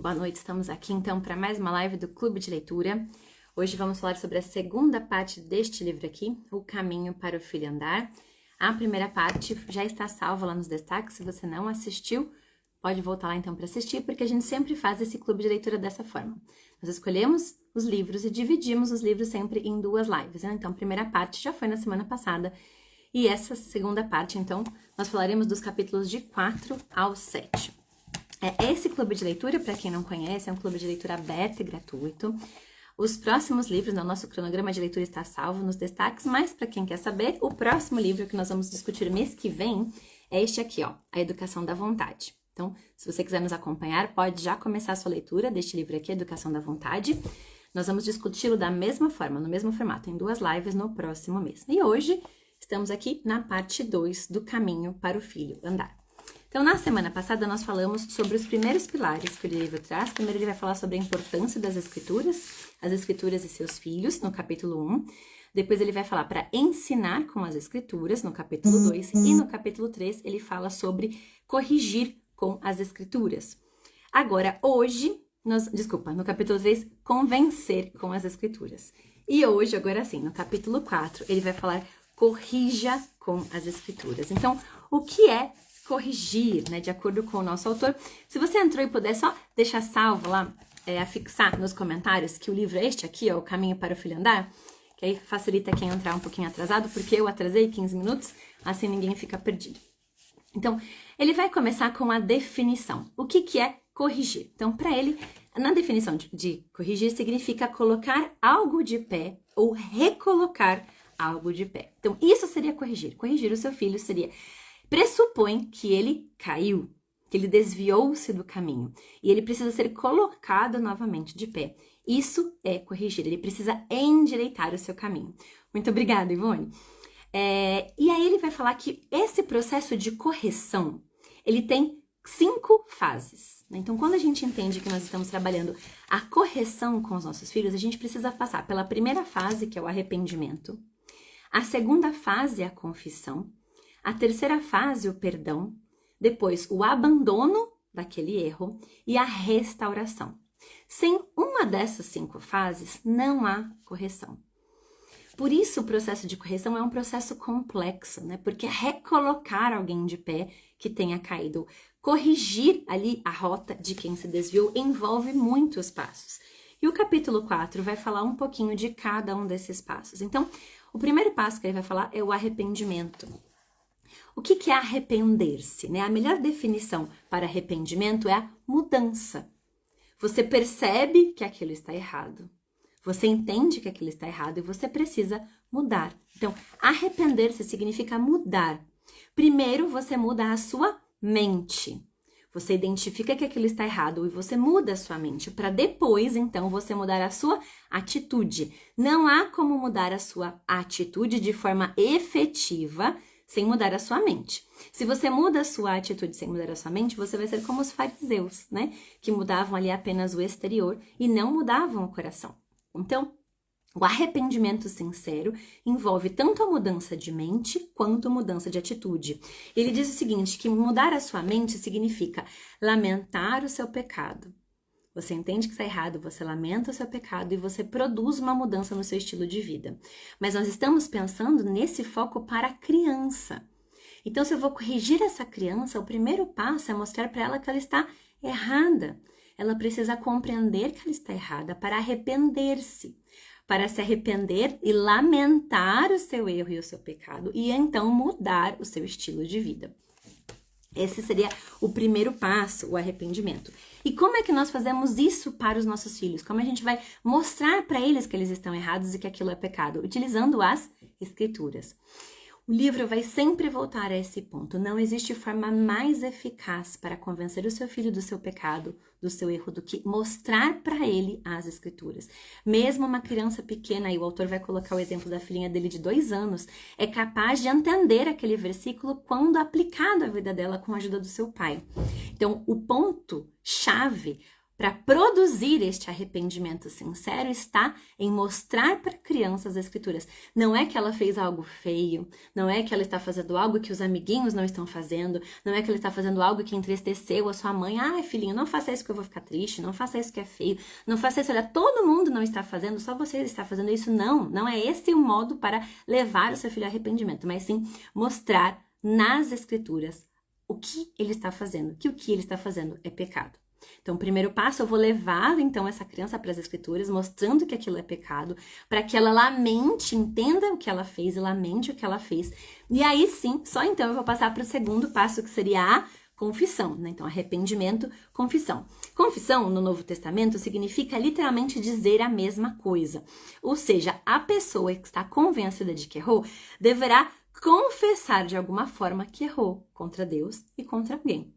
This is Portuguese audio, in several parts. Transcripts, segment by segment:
Boa noite, estamos aqui então para mais uma live do Clube de Leitura. Hoje vamos falar sobre a segunda parte deste livro aqui, O Caminho para o Filho Andar. A primeira parte já está salva lá nos destaques, se você não assistiu, pode voltar lá então para assistir, porque a gente sempre faz esse Clube de Leitura dessa forma. Nós escolhemos os livros e dividimos os livros sempre em duas lives, né? Então a primeira parte já foi na semana passada, e essa segunda parte, então, nós falaremos dos capítulos de 4 ao 7. Esse clube de leitura, para quem não conhece, é um clube de leitura aberto e gratuito. Os próximos livros, no nosso cronograma de leitura está salvo nos destaques, mas para quem quer saber, o próximo livro que nós vamos discutir mês que vem é este aqui, ó, A Educação da Vontade. Então, se você quiser nos acompanhar, pode já começar a sua leitura deste livro aqui, Educação da Vontade. Nós vamos discuti-lo da mesma forma, no mesmo formato, em duas lives no próximo mês. E hoje, estamos aqui na parte 2 do Caminho para o Filho Andar. Então, na semana passada, nós falamos sobre os primeiros pilares que o livro traz. Primeiro, ele vai falar sobre a importância das escrituras, as escrituras e seus filhos, no capítulo 1. Depois, ele vai falar para ensinar com as escrituras, no capítulo 2. E no capítulo 3, ele fala sobre corrigir com as escrituras. Agora, hoje, no capítulo 3, convencer com as escrituras. E hoje, agora sim, no capítulo 4, ele vai falar corrija com as escrituras. Então, o que é corrigir, né, de acordo com o nosso autor? Se você entrou e puder só deixar salvo lá, afixar nos comentários que o livro é este aqui, ó, O Caminho para o Filho Andar, que aí facilita quem entrar um pouquinho atrasado, porque eu atrasei 15 minutos, assim ninguém fica perdido. Então, ele vai começar com a definição. O que é corrigir? Então, para ele, na definição de corrigir, significa colocar algo de pé ou recolocar algo de pé. Então, isso seria corrigir. Corrigir o seu filho pressupõe que ele caiu, que ele desviou-se do caminho e ele precisa ser colocado novamente de pé. Isso é corrigir, ele precisa endireitar o seu caminho. Muito obrigada, Ivone. E aí ele vai falar que esse processo de correção, ele tem 5 fases. Né? Então, quando a gente entende que nós estamos trabalhando a correção com os nossos filhos, a gente precisa passar pela primeira fase, que é o arrependimento. A segunda fase é a confissão. A terceira fase, o perdão, depois o abandono daquele erro e a restauração. Sem uma dessas 5 fases, não há correção. Por isso, o processo de correção é um processo complexo, né? Porque recolocar alguém de pé que tenha caído, corrigir ali a rota de quem se desviou, envolve muitos passos. E o capítulo 4 vai falar um pouquinho de cada um desses passos. Então, o primeiro passo que ele vai falar é o arrependimento. O que é arrepender-se? Né? A melhor definição para arrependimento é a mudança. Você percebe que aquilo está errado. Você entende que aquilo está errado e você precisa mudar. Então, arrepender-se significa mudar. Primeiro, você muda a sua mente. Você identifica que aquilo está errado e você muda a sua mente, para depois, então, você mudar a sua atitude. Não há como mudar a sua atitude de forma efetiva sem mudar a sua mente. Se você muda a sua atitude sem mudar a sua mente, você vai ser como os fariseus, né? Que mudavam ali apenas o exterior e não mudavam o coração. Então, o arrependimento sincero envolve tanto a mudança de mente quanto a mudança de atitude. Ele diz o seguinte, que mudar a sua mente significa lamentar o seu pecado. Você entende que está errado, você lamenta o seu pecado e você produz uma mudança no seu estilo de vida. Mas nós estamos pensando nesse foco para a criança. Então, se eu vou corrigir essa criança, o primeiro passo é mostrar para ela que ela está errada. Ela precisa compreender que ela está errada para arrepender-se. Para se arrepender e lamentar o seu erro e o seu pecado e então mudar o seu estilo de vida. Esse seria o primeiro passo, o arrependimento. E como é que nós fazemos isso para os nossos filhos? Como a gente vai mostrar para eles que eles estão errados e que aquilo é pecado? Utilizando as escrituras. O livro vai sempre voltar a esse ponto. Não existe forma mais eficaz para convencer o seu filho do seu pecado, do seu erro, do que mostrar para ele as escrituras. Mesmo uma criança pequena, e o autor vai colocar o exemplo da filhinha dele de 2 anos, é capaz de entender aquele versículo quando aplicado à vida dela com a ajuda do seu pai. Então, o ponto-chave para produzir este arrependimento sincero está em mostrar para a criança as escrituras. Não é que ela fez algo feio, não é que ela está fazendo algo que os amiguinhos não estão fazendo, não é que ela está fazendo algo que entristeceu a sua mãe. Ai, filhinho, não faça isso que eu vou ficar triste, não faça isso que é feio, não faça isso, olha, todo mundo não está fazendo, só você está fazendo isso. Não é esse o modo para levar o seu filho ao arrependimento, mas sim mostrar nas escrituras o que ele está fazendo, que o que ele está fazendo é pecado. Então, o primeiro passo, eu vou levar, então, essa criança para as escrituras, mostrando que aquilo é pecado, para que ela lamente, entenda o que ela fez e lamente o que ela fez. E aí, sim, só então eu vou passar para o segundo passo, que seria a confissão, né? Então, arrependimento, confissão. Confissão, no Novo Testamento, significa literalmente dizer a mesma coisa. Ou seja, a pessoa que está convencida de que errou, deverá confessar de alguma forma que errou contra Deus e contra alguém.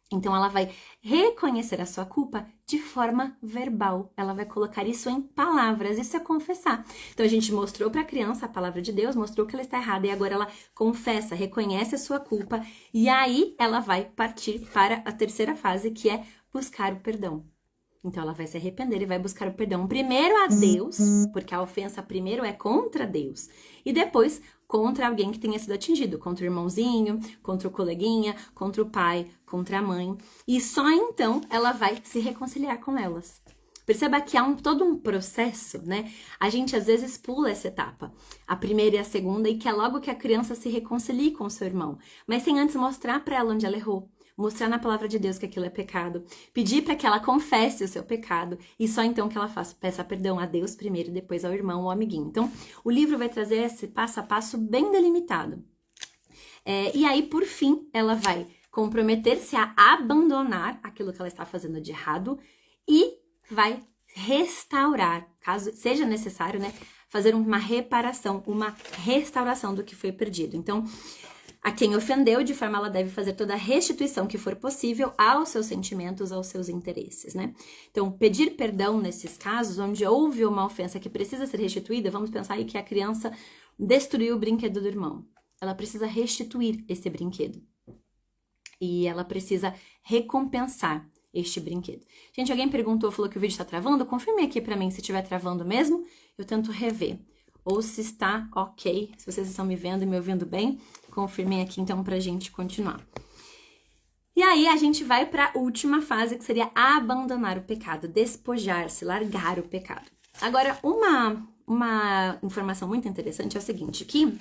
Então, ela vai reconhecer a sua culpa de forma verbal. Ela vai colocar isso em palavras. Isso é confessar. Então, a gente mostrou para a criança a palavra de Deus, mostrou que ela está errada e agora ela confessa, reconhece a sua culpa e aí ela vai partir para a terceira fase, que é buscar o perdão. Então, ela vai se arrepender e vai buscar o perdão primeiro a Deus, porque a ofensa primeiro é contra Deus, e depois contra alguém que tenha sido atingido, contra o irmãozinho, contra o coleguinha, contra o pai, contra a mãe. E só então ela vai se reconciliar com elas. Perceba que há todo um processo, né? A gente às vezes pula essa etapa, a primeira e a segunda, e quer logo que a criança se reconcilie com o seu irmão, mas sem antes mostrar para ela onde ela errou. Mostrar na palavra de Deus que aquilo é pecado, pedir para que ela confesse o seu pecado e só então que ela peça perdão a Deus primeiro e depois ao irmão ou ao amiguinho. Então, o livro vai trazer esse passo a passo bem delimitado. E aí, por fim, ela vai comprometer-se a abandonar aquilo que ela está fazendo de errado e vai restaurar, caso seja necessário, né, fazer uma reparação, uma restauração do que foi perdido. Então, a quem ofendeu, de forma ela deve fazer toda a restituição que for possível aos seus sentimentos, aos seus interesses, né? Então, pedir perdão nesses casos, onde houve uma ofensa que precisa ser restituída, vamos pensar aí que a criança destruiu o brinquedo do irmão. Ela precisa restituir esse brinquedo. E ela precisa recompensar este brinquedo. Gente, alguém perguntou, falou que o vídeo está travando? Confirme aqui para mim se estiver travando mesmo, eu tento rever. Ou se está ok, se vocês estão me vendo e me ouvindo bem, confirmem aqui então pra gente continuar. E aí a gente vai para a última fase, que seria abandonar o pecado, despojar-se, largar o pecado. Agora, uma informação muito interessante é o seguinte, que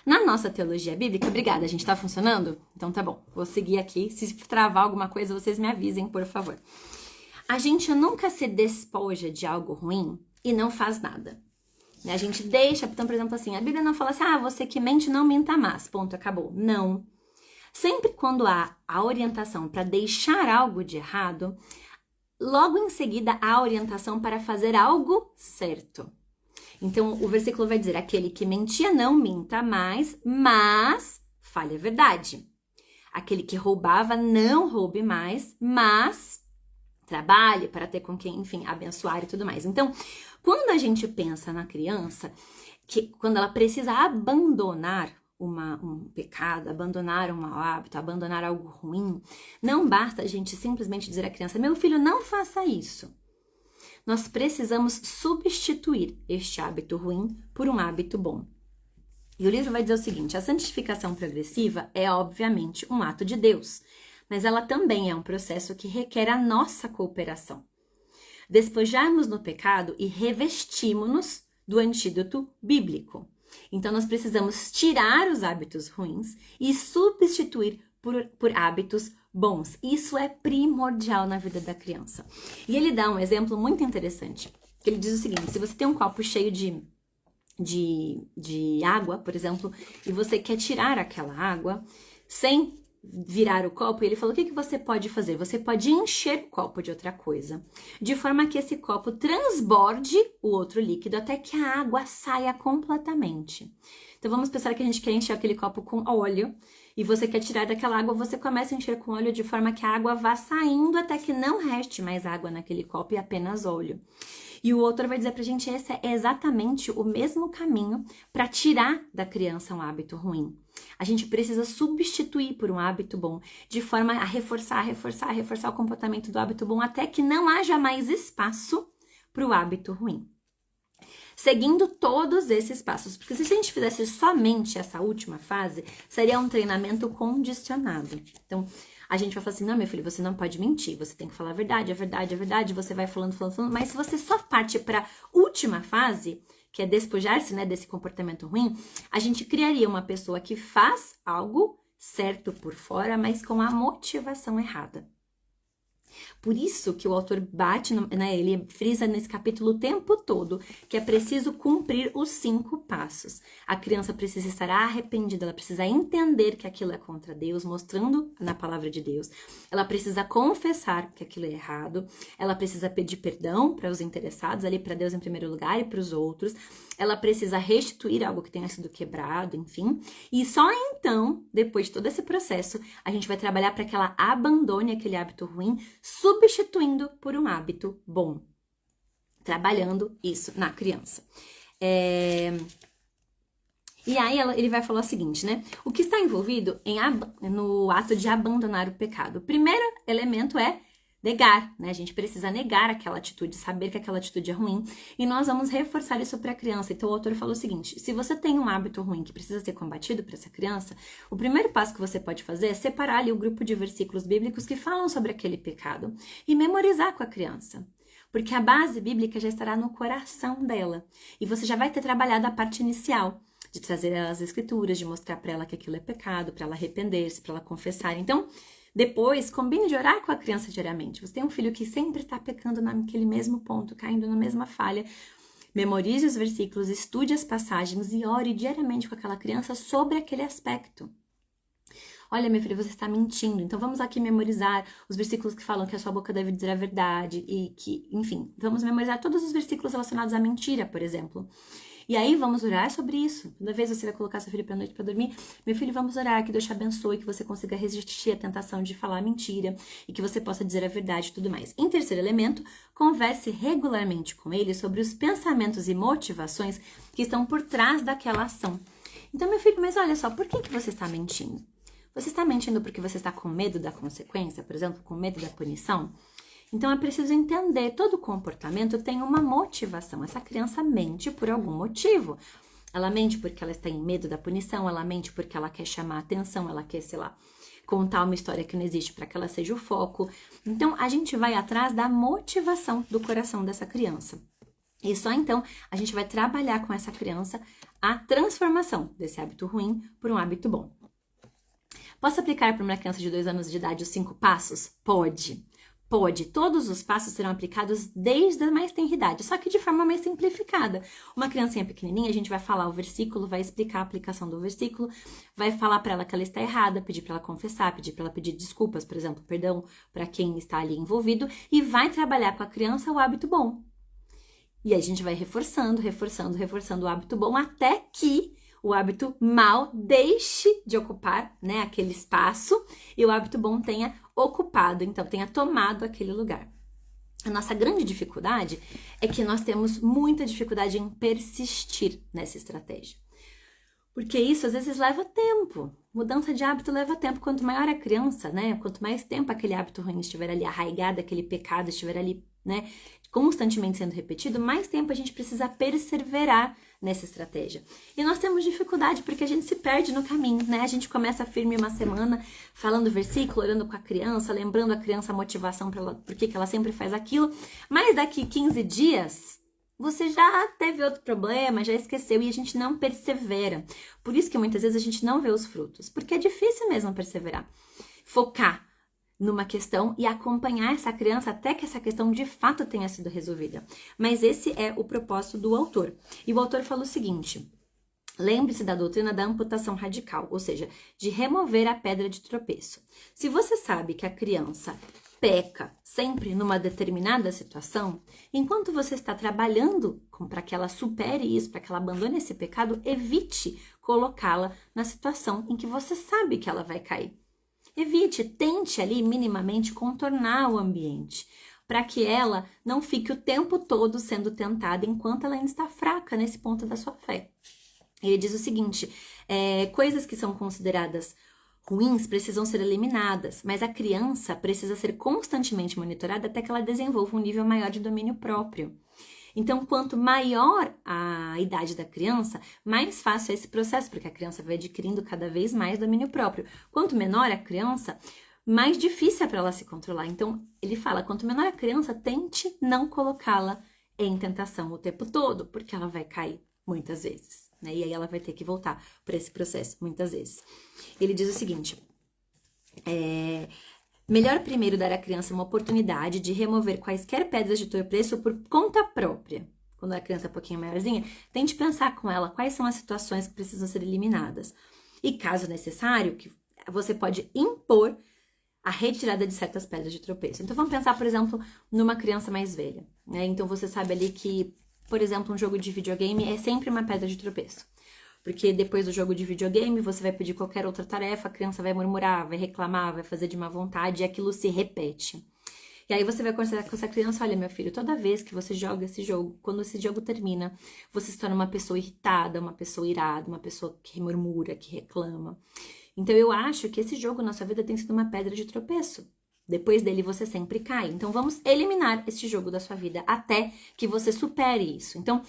na nossa teologia bíblica, obrigada, a gente tá funcionando? Então tá bom, vou seguir aqui, se travar alguma coisa vocês me avisem, por favor. A gente nunca se despoja de algo ruim e não faz nada. A gente deixa, então, por exemplo, assim, a Bíblia não fala assim, você que mente não minta mais, ponto, acabou. Não. Sempre quando há a orientação para deixar algo de errado, logo em seguida há a orientação para fazer algo certo. Então, o versículo vai dizer, aquele que mentia não minta mais, mas fale a verdade. Aquele que roubava não roube mais, mas trabalhe para ter com quem, enfim, abençoar e tudo mais. Então, quando a gente pensa na criança, que quando ela precisa abandonar um pecado, abandonar um mau hábito, abandonar algo ruim, não basta a gente simplesmente dizer à criança, meu filho, não faça isso. Nós precisamos substituir este hábito ruim por um hábito bom. E o livro vai dizer o seguinte, a santificação progressiva é, obviamente, um ato de Deus, mas ela também é um processo que requer a nossa cooperação. Despojarmos no pecado e revestimos-nos do antídoto bíblico. Então, nós precisamos tirar os hábitos ruins e substituir por hábitos bons. Isso é primordial na vida da criança. E ele dá um exemplo muito interessante. Ele diz o seguinte, se você tem um copo cheio de água, por exemplo, e você quer tirar aquela água sem virar o copo, ele falou, o que você pode fazer? Você pode encher o copo de outra coisa, de forma que esse copo transborde o outro líquido até que a água saia completamente. Então, vamos pensar que a gente quer encher aquele copo com óleo, e você quer tirar daquela água, você começa a encher com óleo de forma que a água vá saindo até que não reste mais água naquele copo e apenas óleo. E o autor vai dizer pra gente, esse é exatamente o mesmo caminho para tirar da criança um hábito ruim. A gente precisa substituir por um hábito bom, de forma a reforçar o comportamento do hábito bom, até que não haja mais espaço para o hábito ruim. Seguindo todos esses passos, porque se a gente fizesse somente essa última fase, seria um treinamento condicionado. Então, a gente vai falar assim, não, meu filho, você não pode mentir, você tem que falar a verdade, você vai falando, mas se você só parte para a última fase, que é despojar-se, né, desse comportamento ruim, a gente criaria uma pessoa que faz algo certo por fora, mas com a motivação errada. Por isso que o autor bate, né, ele frisa nesse capítulo o tempo todo que é preciso cumprir os 5 passos. A criança precisa estar arrependida, ela precisa entender que aquilo é contra Deus, mostrando na palavra de Deus. Ela precisa confessar que aquilo é errado, ela precisa pedir perdão para os interessados, ali para Deus em primeiro lugar e para os outros. Ela precisa restituir algo que tenha sido quebrado, enfim. E só então, depois de todo esse processo, a gente vai trabalhar para que ela abandone aquele hábito ruim, substituindo por um hábito bom. Trabalhando isso na criança. E aí ele vai falar o seguinte, né? O que está envolvido no ato de abandonar o pecado? O primeiro elemento é negar, né? A gente precisa negar aquela atitude, saber que aquela atitude é ruim, e nós vamos reforçar isso para a criança. Então o autor falou o seguinte: se você tem um hábito ruim que precisa ser combatido para essa criança, o primeiro passo que você pode fazer é separar ali o grupo de versículos bíblicos que falam sobre aquele pecado e memorizar com a criança. Porque a base bíblica já estará no coração dela, e você já vai ter trabalhado a parte inicial, de trazer as escrituras, de mostrar para ela que aquilo é pecado, para ela arrepender-se, para ela confessar. Então, depois, combine de orar com a criança diariamente. Você tem um filho que sempre está pecando naquele mesmo ponto, caindo na mesma falha. Memorize os versículos, estude as passagens e ore diariamente com aquela criança sobre aquele aspecto. Olha, meu filho, você está mentindo. Então, vamos aqui memorizar os versículos que falam que a sua boca deve dizer a verdade e que, enfim, vamos memorizar todos os versículos relacionados à mentira, por exemplo. E aí, vamos orar sobre isso. Toda vez você vai colocar seu filho para noite para dormir, meu filho, vamos orar, que Deus te abençoe, que você consiga resistir à tentação de falar mentira e que você possa dizer a verdade e tudo mais. Em terceiro elemento, converse regularmente com ele sobre os pensamentos e motivações que estão por trás daquela ação. Então, meu filho, mas olha só, por que você está mentindo? Você está mentindo porque você está com medo da consequência, por exemplo, com medo da punição? Então, é preciso entender, todo comportamento tem uma motivação. Essa criança mente por algum motivo. Ela mente porque ela está em medo da punição, ela mente porque ela quer chamar a atenção, ela quer, sei lá, contar uma história que não existe para que ela seja o foco. Então, a gente vai atrás da motivação do coração dessa criança. E só então a gente vai trabalhar com essa criança a transformação desse hábito ruim por um hábito bom. Posso aplicar para uma criança de 2 anos de idade os 5 passos? Pode. Pode. Todos os passos serão aplicados desde a mais tenra idade, só que de forma mais simplificada. Uma criancinha pequenininha, a gente vai falar o versículo, vai explicar a aplicação do versículo, vai falar para ela que ela está errada, pedir para ela confessar, pedir para ela pedir desculpas, por exemplo, perdão para quem está ali envolvido, e vai trabalhar com a criança o hábito bom. E aí a gente vai reforçando o hábito bom até que o hábito mal deixe de ocupar, né, aquele espaço e o hábito bom tenha ocupado, então tenha tomado aquele lugar. A nossa grande dificuldade é que nós temos muita dificuldade em persistir nessa estratégia. Porque isso às vezes leva tempo. Mudança de hábito leva tempo. Quanto maior a criança, né, quanto mais tempo aquele hábito ruim estiver ali arraigado, aquele pecado estiver ali, né, constantemente sendo repetido, mais tempo a gente precisa perseverar nessa estratégia. E nós temos dificuldade porque a gente se perde no caminho, né? A gente começa firme uma semana falando versículo, orando com a criança, lembrando a criança a motivação para ela, por que ela sempre faz aquilo, mas daqui 15 dias você já teve outro problema, já esqueceu e a gente não persevera. Por isso que muitas vezes a gente não vê os frutos, porque é difícil mesmo perseverar. Focar numa questão e acompanhar essa criança até que essa questão de fato tenha sido resolvida. Mas esse é o propósito do autor. E o autor fala o seguinte: lembre-se da doutrina da amputação radical, ou seja, de remover a pedra de tropeço. Se você sabe que a criança peca sempre numa determinada situação, enquanto você está trabalhando para que ela supere isso, para que ela abandone esse pecado, evite colocá-la na situação em que você sabe que ela vai cair. Evite, tente ali minimamente contornar o ambiente. para que ela não fique o tempo todo sendo tentada enquanto ela ainda está fraca nesse ponto da sua fé. Ele diz o seguinte, coisas que são consideradas ruins precisam ser eliminadas, mas a criança precisa ser constantemente monitorada até que ela desenvolva um nível maior de domínio próprio. Então, quanto maior a idade da criança, mais fácil é esse processo, porque a criança vai adquirindo cada vez mais domínio próprio. Quanto menor a criança, mais difícil é para ela se controlar. Então, ele fala, quanto menor a criança, tente não colocá-la em tentação o tempo todo, porque ela vai cair muitas vezes, né? E aí ela vai ter que voltar para esse processo muitas vezes. Ele diz o seguinte, melhor primeiro dar à criança uma oportunidade de remover quaisquer pedras de tropeço por conta própria. Quando a criança é um pouquinho maiorzinha, tente pensar com ela quais são as situações que precisam ser eliminadas. E caso necessário, que você pode impor a retirada de certas pedras de tropeço. Então, vamos pensar, por exemplo, numa criança mais velha, né? Então, você sabe ali que, por exemplo, um jogo de videogame é sempre uma pedra de tropeço. Porque depois do jogo de videogame, você vai pedir qualquer outra tarefa, a criança vai murmurar, vai reclamar, vai fazer de má vontade e aquilo se repete. E aí você vai conversar com essa criança, olha, meu filho, toda vez que você joga esse jogo, quando esse jogo termina, você se torna uma pessoa irritada, uma pessoa irada, uma pessoa que murmura, que reclama. Então, eu acho que esse jogo na sua vida tem sido uma pedra de tropeço. Depois dele, você sempre cai. Então, vamos eliminar esse jogo da sua vida até que você supere isso. Então,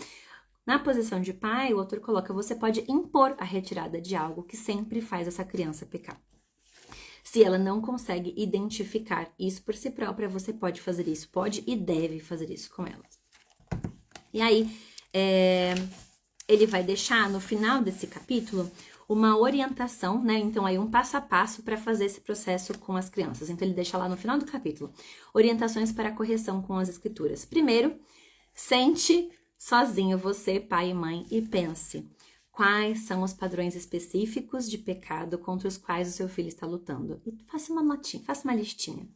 na posição de pai, o autor coloca, você pode impor a retirada de algo que sempre faz essa criança pecar. Se ela não consegue identificar isso por si própria, você pode fazer isso, pode e deve fazer isso com ela. E aí, ele vai deixar no final desse capítulo uma orientação, né? Então, aí um passo a passo para fazer esse processo com as crianças. Então, ele deixa lá no final do capítulo orientações para a correção com as escrituras. Primeiro, sente sozinho você, pai e mãe, e pense quais são os padrões específicos de pecado contra os quais o seu filho está lutando. E faça uma notinha, faça uma listinha.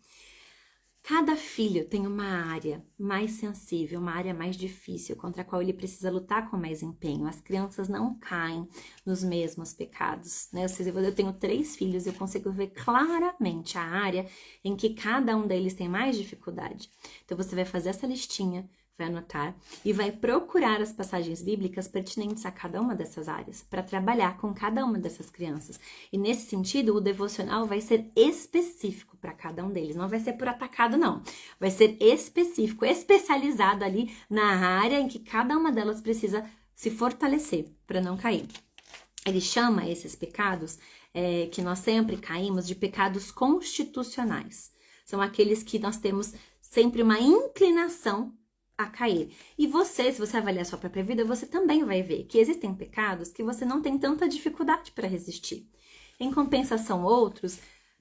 Cada filho tem uma área mais sensível, uma área mais difícil, contra a qual ele precisa lutar com mais empenho. As crianças não caem nos mesmos pecados, né? Eu tenho 3 filhos e eu consigo ver claramente a área em que cada um deles tem mais dificuldade. Então, você vai fazer essa listinha, vai anotar e vai procurar as passagens bíblicas pertinentes a cada uma dessas áreas, para trabalhar com cada uma dessas crianças. E nesse sentido, o devocional vai ser específico para cada um deles, não vai ser por atacado, não. Vai ser específico, especializado ali na área em que cada uma delas precisa se fortalecer para não cair. Ele chama esses pecados, que nós sempre caímos, de pecados constitucionais. São aqueles que nós temos sempre uma inclinação a cair. E você, se você avaliar a sua própria vida, você também vai ver que existem pecados que você não tem tanta dificuldade para resistir. Em compensação, outros,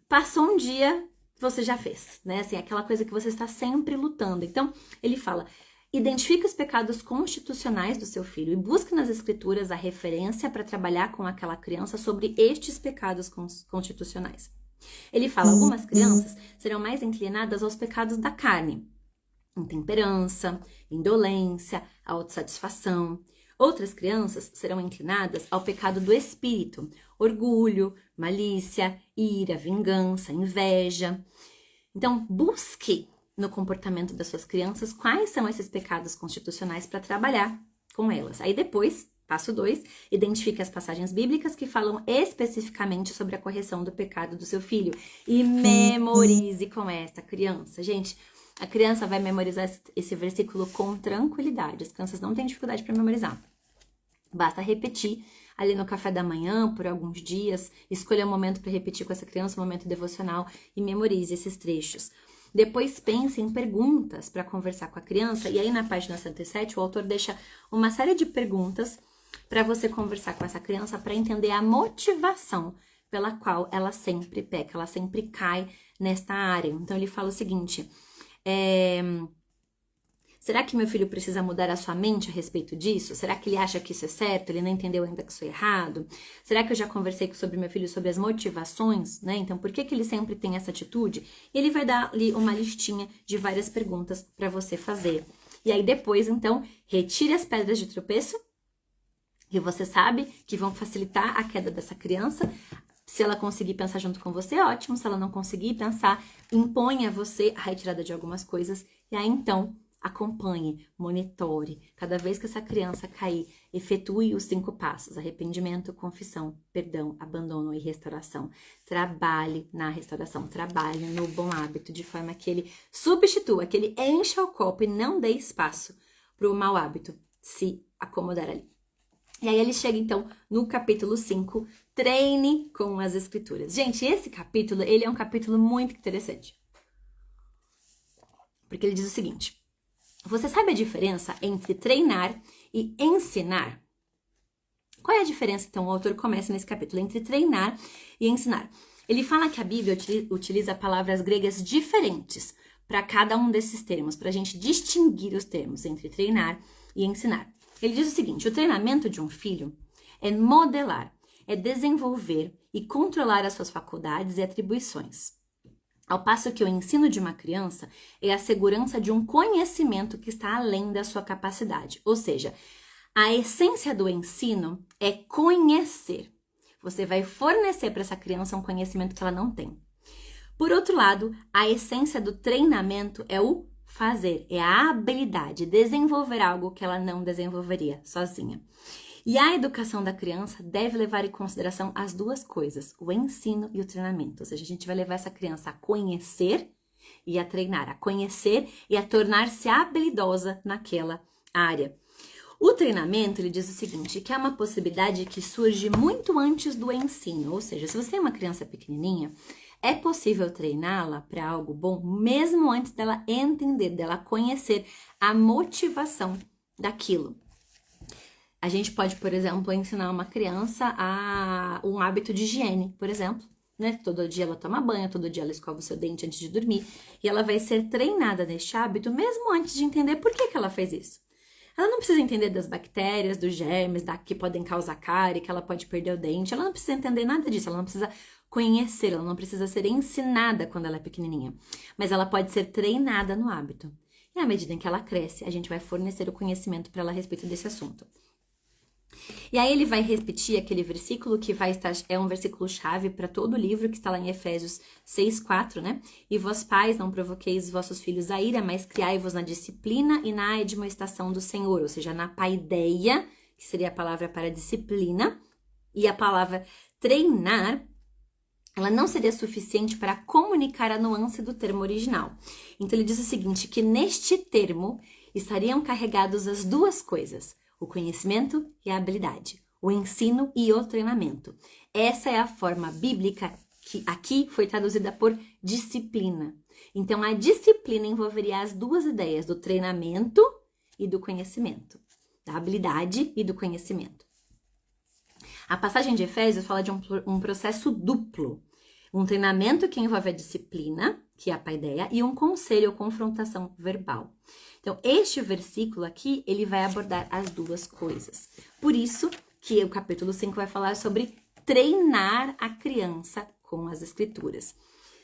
passou um dia, você já fez, né? Assim, aquela coisa que você está sempre lutando. Então, ele fala, identifique os pecados constitucionais do seu filho e busque nas escrituras a referência para trabalhar com aquela criança sobre estes pecados constitucionais. Ele fala, algumas crianças serão mais inclinadas aos pecados da carne, intemperança, indolência, autossatisfação. Outras crianças serão inclinadas ao pecado do espírito, orgulho, malícia, ira, vingança, inveja. Então, busque no comportamento das suas crianças quais são esses pecados constitucionais para trabalhar com elas. Aí depois, passo 2, identifique as passagens bíblicas que falam especificamente sobre a correção do pecado do seu filho e memorize com esta criança. Gente, a criança vai memorizar esse versículo com tranquilidade. As crianças não têm dificuldade para memorizar. Basta repetir ali no café da manhã, por alguns dias. Escolha um momento para repetir com essa criança, um momento devocional, e memorize esses trechos. Depois pense em perguntas para conversar com a criança. E aí na página 107, o autor deixa uma série de perguntas para você conversar com essa criança para entender a motivação pela qual ela sempre peca, ela sempre cai nesta área. Então ele fala o seguinte... será que meu filho precisa mudar a sua mente a respeito disso? Será que ele acha que isso é certo? Ele não entendeu ainda que isso é errado? Será que eu já conversei sobre meu filho sobre as motivações, né? Então, por que ele sempre tem essa atitude? Ele vai dar ali uma listinha de várias perguntas para você fazer. E aí depois, então, retire as pedras de tropeço, que você sabe que vão facilitar a queda dessa criança. Se ela conseguir pensar junto com você, ótimo. Se ela não conseguir pensar, imponha você a retirada de algumas coisas. E aí, então, acompanhe, monitore. Cada vez que essa criança cair, efetue os 5 passos: arrependimento, confissão, perdão, abandono e restauração. Trabalhe na restauração, trabalhe no bom hábito, de forma que ele substitua, que ele encha o copo e não dê espaço para o mau hábito se acomodar ali. E aí ele chega, então, no capítulo 5, treine com as escrituras. Gente, esse capítulo, ele é um capítulo muito interessante. Porque ele diz o seguinte: você sabe a diferença entre treinar e ensinar? Qual é a diferença, então, o autor começa nesse capítulo, entre treinar e ensinar? Ele fala que a Bíblia utiliza palavras gregas diferentes para cada um desses termos, para a gente distinguir os termos entre treinar e ensinar. Ele diz o seguinte: o treinamento de um filho é modelar, é desenvolver e controlar as suas faculdades e atribuições. Ao passo que o ensino de uma criança é a segurança de um conhecimento que está além da sua capacidade. Ou seja, a essência do ensino é conhecer. Você vai fornecer para essa criança um conhecimento que ela não tem. Por outro lado, a essência do treinamento é o fazer, é a habilidade, desenvolver algo que ela não desenvolveria sozinha. E a educação da criança deve levar em consideração as duas coisas, o ensino e o treinamento. Ou seja, a gente vai levar essa criança a conhecer e a treinar, a conhecer e a tornar-se habilidosa naquela área. O treinamento, ele diz o seguinte, que é uma possibilidade que surge muito antes do ensino. Ou seja, se você tem uma criança pequenininha, é possível treiná-la para algo bom mesmo antes dela entender, dela conhecer a motivação daquilo. A gente pode, por exemplo, ensinar uma criança a um hábito de higiene, por exemplo, né? Todo dia ela toma banho, todo dia ela escova o seu dente antes de dormir, e ela vai ser treinada neste hábito mesmo antes de entender por que ela fez isso. Ela não precisa entender das bactérias, dos germes, que podem causar cárie, que ela pode perder o dente, ela não precisa entender nada disso, ela não precisa conhecer, ela não precisa ser ensinada quando ela é pequenininha, mas ela pode ser treinada no hábito. E à medida em que ela cresce, a gente vai fornecer o conhecimento para ela a respeito desse assunto. E aí ele vai repetir aquele versículo que vai estar, é um versículo chave para todo o livro, que está lá em Efésios 6:4, né? E vós pais, não provoqueis vossos filhos a ira, mas criai-vos na disciplina e na admoestação do Senhor, ou seja, na paideia, que seria a palavra para disciplina, e a palavra treinar, ela não seria suficiente para comunicar a nuance do termo original. Então ele diz o seguinte, que neste termo estariam carregados as duas coisas, o conhecimento e a habilidade, o ensino e o treinamento. Essa é a forma bíblica que aqui foi traduzida por disciplina. Então, a disciplina envolveria as duas ideias, do treinamento e do conhecimento, da habilidade e do conhecimento. A passagem de Efésios fala de um processo duplo. Um treinamento que envolve a disciplina, que é a paideia, e um conselho ou confrontação verbal. Então, este versículo aqui, ele vai abordar as duas coisas. Por isso que o capítulo 5 vai falar sobre treinar a criança com as escrituras.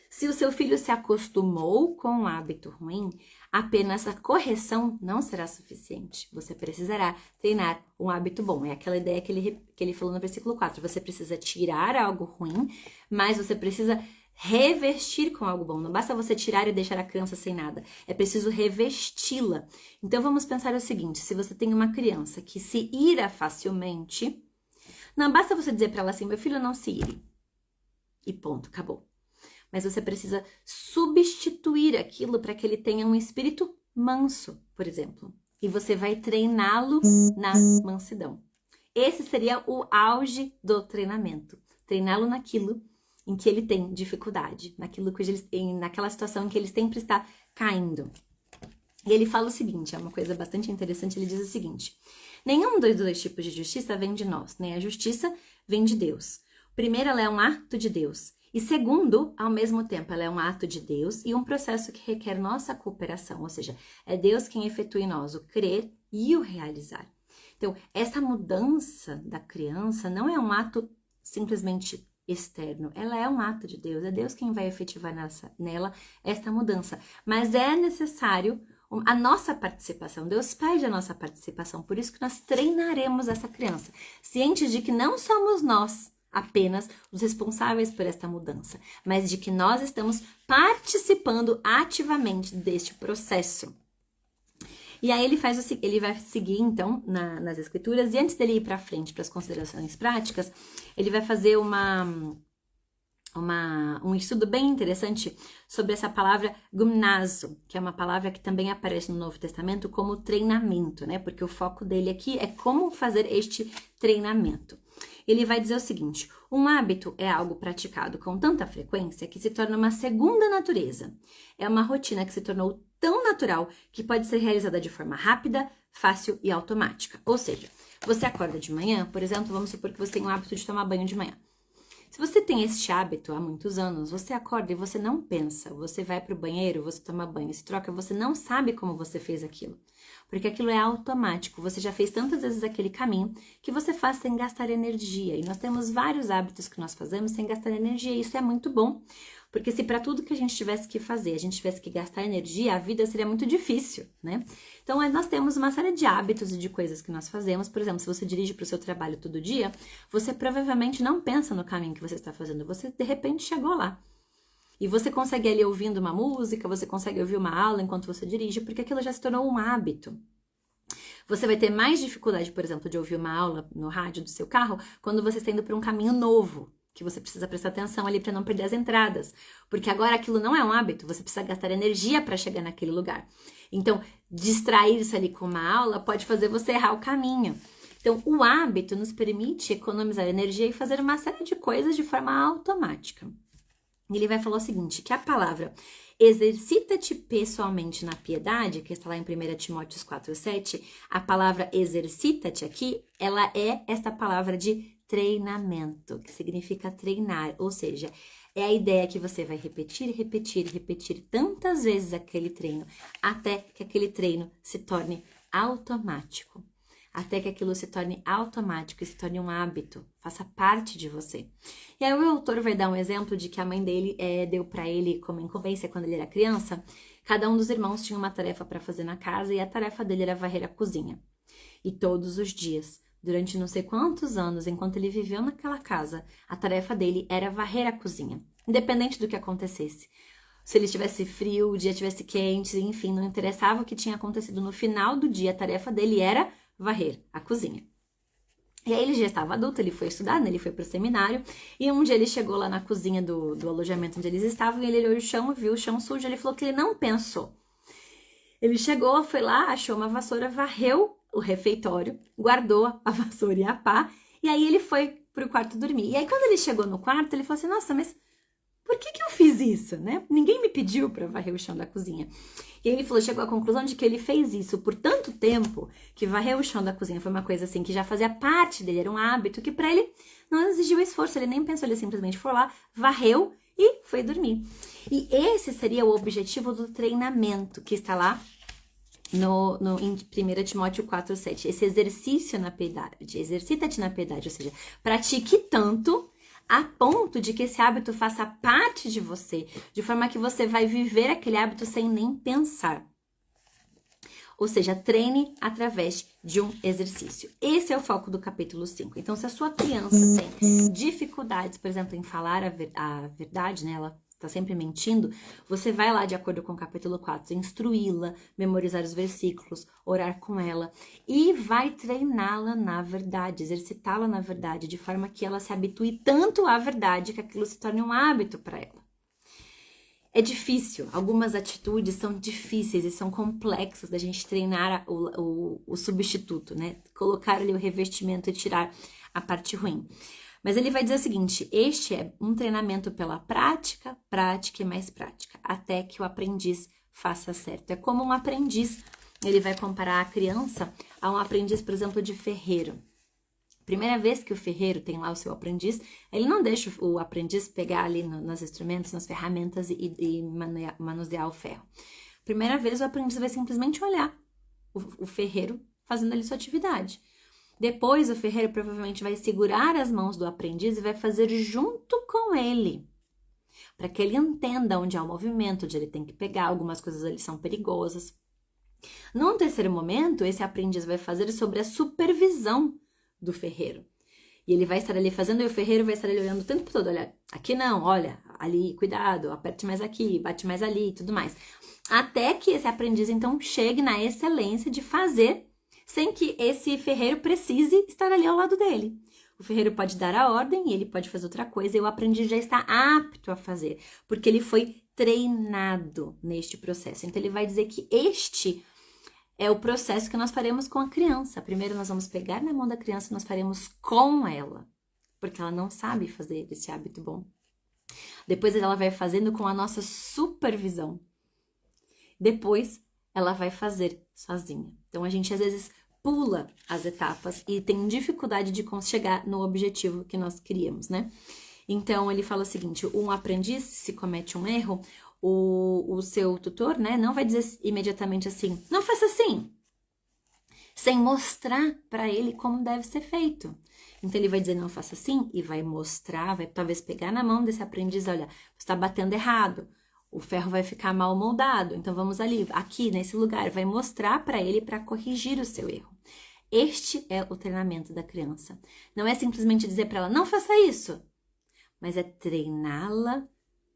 Se o seu filho se acostumou com um hábito ruim, apenas a correção não será suficiente. Você precisará treinar um hábito bom. É aquela ideia que ele falou no versículo 4. Você precisa tirar algo ruim, mas você precisa revestir com algo bom. Não basta você tirar e deixar a criança sem nada. É preciso revesti-la. Então, vamos pensar o seguinte. Se você tem uma criança que se ira facilmente, não basta você dizer para ela assim, meu filho, não se ire. E ponto, acabou. Mas você precisa substituir aquilo para que ele tenha um espírito manso, por exemplo. E você vai treiná-lo na mansidão. Esse seria o auge do treinamento. Treiná-lo naquilo em que ele tem dificuldade, naquela situação em que ele sempre está caindo. E ele fala o seguinte, é uma coisa bastante interessante, ele diz o seguinte, nenhum dos dois tipos de justiça vem de nós, né? A justiça vem de Deus. Primeiro, ela é um ato de Deus. E segundo, ao mesmo tempo, ela é um ato de Deus e um processo que requer nossa cooperação, ou seja, é Deus quem efetua em nós o crer e o realizar. Então, essa mudança da criança não é um ato simplesmente externo, ela é um ato de Deus, é Deus quem vai efetivar nela esta mudança, mas é necessário a nossa participação, Deus pede a nossa participação, por isso que nós treinaremos essa criança, cientes de que não somos nós apenas os responsáveis por esta mudança, mas de que nós estamos participando ativamente deste processo. E aí ele vai seguir, então, nas escrituras, e antes dele ir para frente, para as considerações práticas, ele vai fazer um estudo bem interessante sobre essa palavra gymnasio, que é uma palavra que também aparece no Novo Testamento como treinamento, né? Porque o foco dele aqui é como fazer este treinamento. Ele vai dizer o seguinte: um hábito é algo praticado com tanta frequência que se torna uma segunda natureza. É uma rotina que se tornou tão natural que pode ser realizada de forma rápida, fácil e automática. Ou seja, você acorda de manhã, por exemplo, vamos supor que você tem o hábito de tomar banho de manhã. Se você tem este hábito há muitos anos, você acorda e você não pensa, você vai para o banheiro, você toma banho, se troca, você não sabe como você fez aquilo. Porque aquilo é automático, você já fez tantas vezes aquele caminho que você faz sem gastar energia. E nós temos vários hábitos que nós fazemos sem gastar energia, e isso é muito bom. Porque se para tudo que a gente tivesse que fazer, a gente tivesse que gastar energia, a vida seria muito difícil, né? Então, nós temos uma série de hábitos e de coisas que nós fazemos. Por exemplo, se você dirige para o seu trabalho todo dia, você provavelmente não pensa no caminho que você está fazendo. Você, de repente, chegou lá. E você consegue ali ouvindo uma música, você consegue ouvir uma aula enquanto você dirige, porque aquilo já se tornou um hábito. Você vai ter mais dificuldade, por exemplo, de ouvir uma aula no rádio do seu carro quando você está indo para um caminho novo, que você precisa prestar atenção ali para não perder as entradas. Porque agora aquilo não é um hábito, você precisa gastar energia para chegar naquele lugar. Então, distrair-se ali com uma aula pode fazer você errar o caminho. Então, o hábito nos permite economizar energia e fazer uma série de coisas de forma automática. Ele vai falar o seguinte, que a palavra exercita-te pessoalmente na piedade, que está lá em 1 Timóteo 4,7, a palavra exercita-te aqui, ela é esta palavra de treinamento, que significa treinar, ou seja, é a ideia que você vai repetir tantas vezes aquele treino, até que aquele treino se torne automático. Até que aquilo se torne automático e se torne um hábito, faça parte de você. E aí o autor vai dar um exemplo de que a mãe dele deu para ele como incumbência quando ele era criança. Cada um dos irmãos tinha uma tarefa para fazer na casa e a tarefa dele era varrer a cozinha. E todos os dias, durante não sei quantos anos, enquanto ele viveu naquela casa, a tarefa dele era varrer a cozinha, independente do que acontecesse. Se ele estivesse frio, o dia estivesse quente, enfim, não interessava o que tinha acontecido no final do dia, a tarefa dele era varrer a cozinha. E aí ele já estava adulto, ele foi estudar, né? Ele foi pro seminário, e um dia ele chegou lá na cozinha do alojamento onde eles estavam, e ele olhou o chão, viu o chão sujo, ele falou que ele não pensou. Ele chegou, foi lá, achou uma vassoura, varreu o refeitório, guardou a vassoura e a pá, e aí ele foi pro quarto dormir. E aí quando ele chegou no quarto, ele falou assim, nossa, mas por que eu fiz isso, né? Ninguém me pediu para varrer o chão da cozinha. E ele falou, chegou à conclusão de que ele fez isso por tanto tempo, que varrer o chão da cozinha foi uma coisa assim que já fazia parte dele, era um hábito que para ele não exigiu esforço, ele nem pensou, ele simplesmente foi lá, varreu e foi dormir. E esse seria o objetivo do treinamento que está lá em 1 Timóteo 4,7. Esse exercício na piedade, exercita-te na piedade, ou seja, pratique tanto a ponto de que esse hábito faça parte de você, de forma que você vai viver aquele hábito sem nem pensar. Ou seja, treine através de um exercício. Esse é o foco do capítulo 5. Então, se a sua criança tem dificuldades, por exemplo, em falar a verdade, né? Ela está sempre mentindo, você vai lá, de acordo com o capítulo 4, instruí-la, memorizar os versículos, orar com ela e vai treiná-la na verdade, exercitá-la na verdade, de forma que ela se habitue tanto à verdade que aquilo se torne um hábito para ela. É difícil, algumas atitudes são difíceis e são complexas da gente treinar o substituto, né? Colocar ali o revestimento e tirar a parte ruim. Mas ele vai dizer o seguinte, este é um treinamento pela prática, prática e mais prática, até que o aprendiz faça certo. É como um aprendiz, ele vai comparar a criança a um aprendiz, por exemplo, de ferreiro. Primeira vez que o ferreiro tem lá o seu aprendiz, ele não deixa o aprendiz pegar ali nos instrumentos, nas ferramentas e manusear o ferro. Primeira vez o aprendiz vai simplesmente olhar o ferreiro fazendo ali sua atividade. Depois o ferreiro provavelmente vai segurar as mãos do aprendiz e vai fazer junto com ele, para que ele entenda onde há o movimento, onde ele tem que pegar, algumas coisas ali são perigosas. Num terceiro momento, esse aprendiz vai fazer sobre a supervisão do ferreiro. E ele vai estar ali fazendo e o ferreiro vai estar ali olhando o tempo todo. Olha, aqui não, olha, ali, cuidado, aperte mais aqui, bate mais ali e tudo mais. Até que esse aprendiz, então, chegue na excelência de fazer sem que esse ferreiro precise estar ali ao lado dele. O ferreiro pode dar a ordem e ele pode fazer outra coisa e o aprendiz já está apto a fazer, porque ele foi treinado neste processo. Então, ele vai dizer que este é o processo que nós faremos com a criança. Primeiro, nós vamos pegar na mão da criança e nós faremos com ela, porque ela não sabe fazer esse hábito bom. Depois, ela vai fazendo com a nossa supervisão. Depois, ela vai fazer sozinha. Então, a gente, às vezes, pula as etapas e tem dificuldade de chegar no objetivo que nós queríamos, né? Então, ele fala o seguinte, um aprendiz, se comete um erro, o seu tutor, né, não vai dizer imediatamente assim, não faça assim, sem mostrar para ele como deve ser feito. Então, ele vai dizer, não faça assim, e vai mostrar, vai talvez pegar na mão desse aprendiz, olha, você está batendo errado, o ferro vai ficar mal moldado, então vamos ali, aqui, nesse lugar, vai mostrar para ele para corrigir o seu erro. Este é o treinamento da criança. Não é simplesmente dizer para ela, não faça isso, mas é treiná-la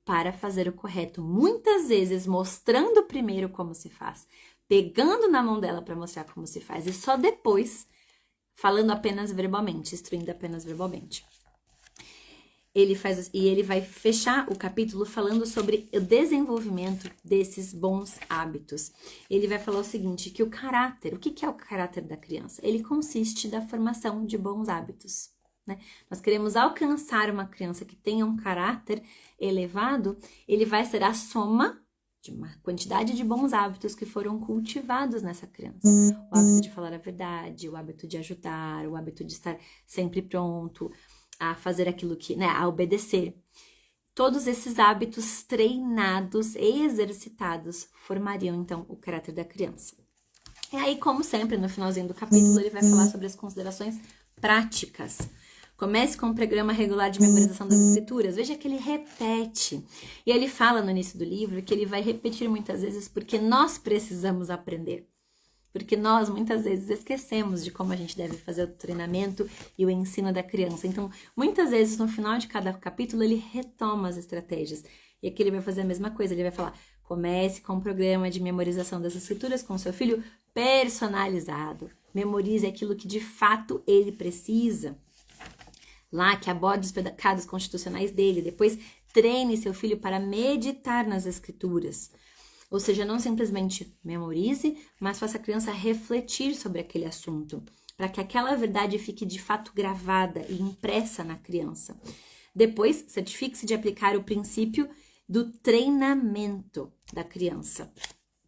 para fazer o correto. Muitas vezes mostrando primeiro como se faz, pegando na mão dela para mostrar como se faz e só depois falando apenas verbalmente, instruindo apenas verbalmente. Ele vai fechar o capítulo falando sobre o desenvolvimento desses bons hábitos. Ele vai falar o seguinte, que o caráter, o que é o caráter da criança? Ele consiste da formação de bons hábitos. Né? Nós queremos alcançar uma criança que tenha um caráter elevado, ele vai ser a soma de uma quantidade de bons hábitos que foram cultivados nessa criança. O hábito de falar a verdade, o hábito de ajudar, o hábito de estar sempre pronto a fazer aquilo que, né, a obedecer. Todos esses hábitos treinados e exercitados formariam, então, o caráter da criança. E aí, como sempre, no finalzinho do capítulo, ele vai falar sobre as considerações práticas. Comece com um programa regular de memorização das escrituras. Veja que ele repete. E ele fala no início do livro que ele vai repetir muitas vezes porque nós precisamos aprender. Porque nós, muitas vezes, esquecemos de como a gente deve fazer o treinamento e o ensino da criança. Então, muitas vezes, no final de cada capítulo, ele retoma as estratégias. E aqui ele vai fazer a mesma coisa. Ele vai falar, comece com um programa de memorização das escrituras com seu filho personalizado. Memorize aquilo que, de fato, ele precisa. Lá, que aborde os pecados constitucionais dele. Depois, treine seu filho para meditar nas escrituras. Ou seja, não simplesmente memorize, mas faça a criança refletir sobre aquele assunto, para que aquela verdade fique de fato gravada e impressa na criança. Depois, certifique-se de aplicar o princípio do treinamento da criança.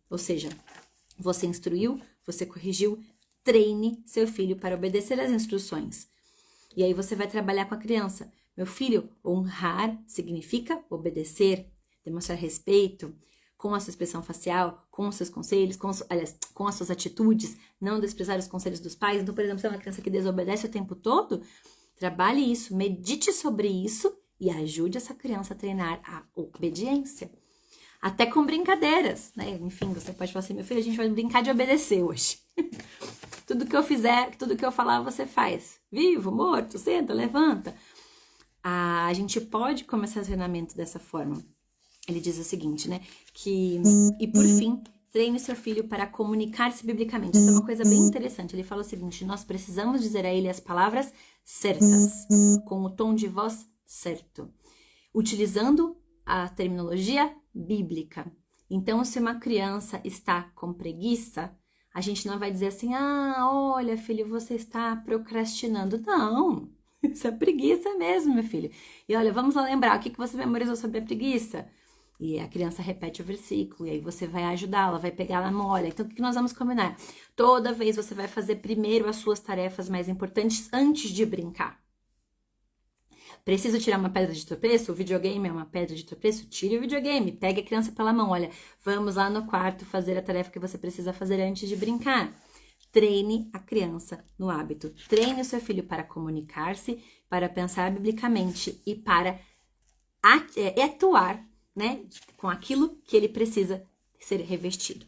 Ou seja, você instruiu, você corrigiu, treine seu filho para obedecer às instruções. E aí você vai trabalhar com a criança. Meu filho, honrar significa obedecer, demonstrar respeito, com a sua expressão facial, com os seus conselhos, com as suas atitudes, não desprezar os conselhos dos pais. Então, por exemplo, se é uma criança que desobedece o tempo todo, trabalhe isso, medite sobre isso e ajude essa criança a treinar a obediência. Até com brincadeiras, né? Enfim, você pode falar assim, meu filho, a gente vai brincar de obedecer hoje. Tudo que eu fizer, tudo que eu falar, você faz. Vivo, morto, senta, levanta. A gente pode começar o treinamento dessa forma. Ele diz o seguinte, né? E por fim, treine seu filho para comunicar-se biblicamente. Essa é uma coisa bem interessante. Ele fala o seguinte, nós precisamos dizer a ele as palavras certas, com o tom de voz certo, utilizando a terminologia bíblica. Então, se uma criança está com preguiça, a gente não vai dizer assim, olha, filho, você está procrastinando. Não, isso é preguiça mesmo, meu filho. E olha, vamos lá lembrar, o que você memorizou sobre a preguiça? E a criança repete o versículo, e aí você vai ajudá-la, vai pegar na mão, olha, então o que nós vamos combinar? Toda vez você vai fazer primeiro as suas tarefas mais importantes antes de brincar. Preciso tirar uma pedra de tropeço? O videogame é uma pedra de tropeço? Tire o videogame, pegue a criança pela mão, olha, vamos lá no quarto fazer a tarefa que você precisa fazer antes de brincar. Treine a criança no hábito, treine o seu filho para comunicar-se, para pensar biblicamente e para atuar, né, com aquilo que ele precisa ser revestido.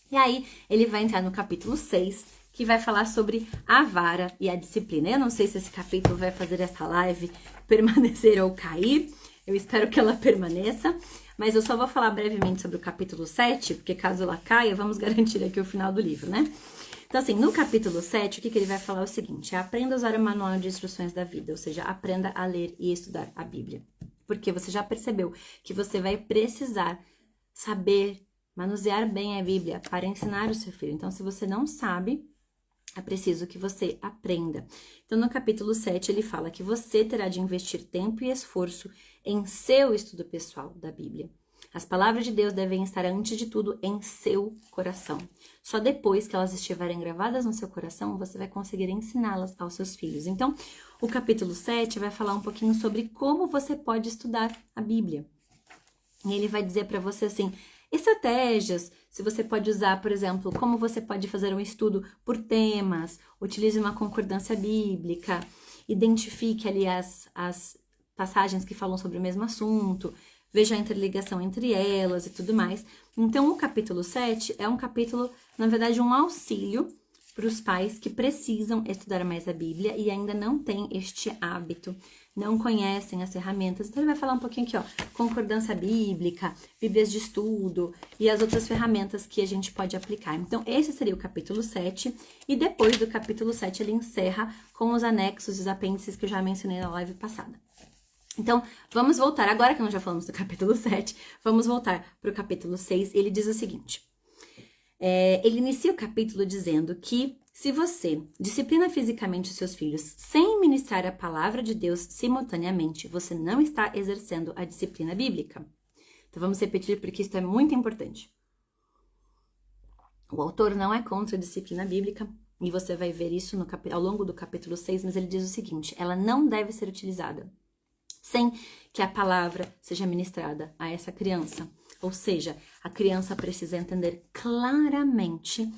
E aí, ele vai entrar no capítulo 6, que vai falar sobre a vara e a disciplina. Eu não sei se esse capítulo vai fazer essa live permanecer ou cair. Eu espero que ela permaneça. Mas eu só vou falar brevemente sobre o capítulo 7, porque caso ela caia, vamos garantir aqui o final do livro, né? Então, assim, no capítulo 7, o que ele vai falar é o seguinte: aprenda a usar o manual de instruções da vida, ou seja, aprenda a ler e estudar a Bíblia. Porque você já percebeu que você vai precisar saber manusear bem a Bíblia para ensinar o seu filho. Então, se você não sabe, é preciso que você aprenda. Então, no capítulo 7, ele fala que você terá de investir tempo e esforço em seu estudo pessoal da Bíblia. As palavras de Deus devem estar, antes de tudo, em seu coração. Só depois que elas estiverem gravadas no seu coração, você vai conseguir ensiná-las aos seus filhos. Então, o capítulo 7 vai falar um pouquinho sobre como você pode estudar a Bíblia. E ele vai dizer para você, assim, estratégias, se você pode usar, por exemplo, como você pode fazer um estudo por temas, utilize uma concordância bíblica, identifique ali as passagens que falam sobre o mesmo assunto, veja a interligação entre elas e tudo mais. Então, o capítulo 7 é um capítulo, na verdade, um auxílio para os pais que precisam estudar mais a Bíblia e ainda não têm este hábito, não conhecem as ferramentas. Então, ele vai falar um pouquinho aqui, ó, concordância bíblica, bíblias de estudo e as outras ferramentas que a gente pode aplicar. Então, esse seria o capítulo 7 e depois do capítulo 7 ele encerra com os anexos e os apêndices que eu já mencionei na live passada. Então, vamos voltar, agora que nós já falamos do capítulo 7, vamos voltar para o capítulo 6. Ele diz o seguinte, ele inicia o capítulo dizendo que se você disciplina fisicamente os seus filhos sem ministrar a palavra de Deus simultaneamente, você não está exercendo a disciplina bíblica. Então, vamos repetir porque isso é muito importante. O autor não é contra a disciplina bíblica, e você vai ver isso ao longo do capítulo 6, mas ele diz o seguinte, ela não deve ser utilizada sem que a palavra seja ministrada a essa criança. Ou seja, a criança precisa entender claramente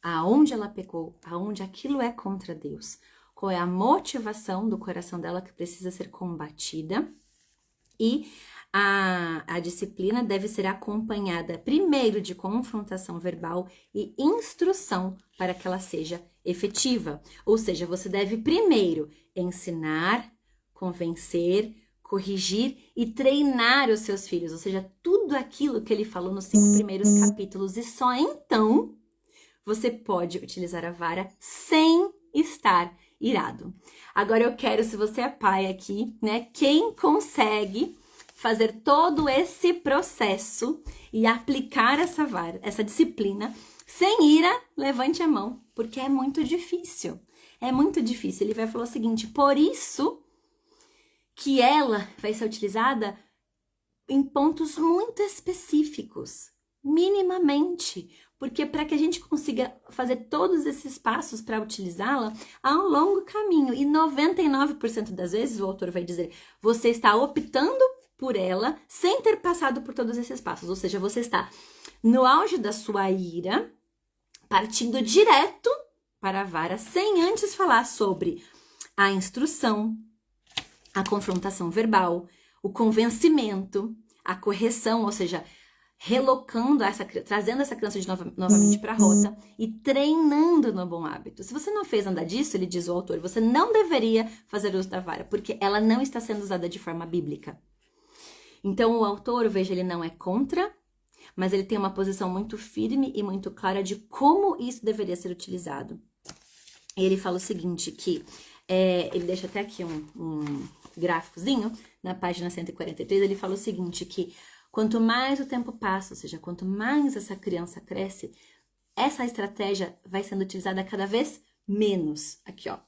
aonde ela pecou, aonde aquilo é contra Deus, qual é a motivação do coração dela que precisa ser combatida, e a disciplina deve ser acompanhada primeiro de confrontação verbal e instrução para que ela seja efetiva. Ou seja, você deve primeiro ensinar, convencer, corrigir e treinar os seus filhos, ou seja, tudo aquilo que ele falou nos 5 primeiros capítulos, e só então você pode utilizar a vara sem estar irado. Agora eu quero, se você é pai aqui, né, quem consegue fazer todo esse processo e aplicar essa vara, essa disciplina, sem ira, levante a mão, porque é muito difícil. É muito difícil. Ele vai falar o seguinte, por isso que ela vai ser utilizada em pontos muito específicos, minimamente, porque para que a gente consiga fazer todos esses passos para utilizá-la, há um longo caminho, e 99% das vezes, o autor vai dizer, você está optando por ela sem ter passado por todos esses passos, ou seja, você está no auge da sua ira, partindo direto para a vara, sem antes falar sobre a instrução, a confrontação verbal, o convencimento, a correção, ou seja, relocando trazendo essa criança novamente para a rota e treinando no bom hábito. Se você não fez nada disso, ele diz o autor, você não deveria fazer uso da vara, porque ela não está sendo usada de forma bíblica. Então, o autor, veja, ele não é contra, mas ele tem uma posição muito firme e muito clara de como isso deveria ser utilizado. Ele fala o seguinte, que ele deixa até aqui um gráficozinho, na página 143, ele fala o seguinte, que quanto mais o tempo passa, ou seja, quanto mais essa criança cresce, essa estratégia vai sendo utilizada cada vez menos. Aqui, ó.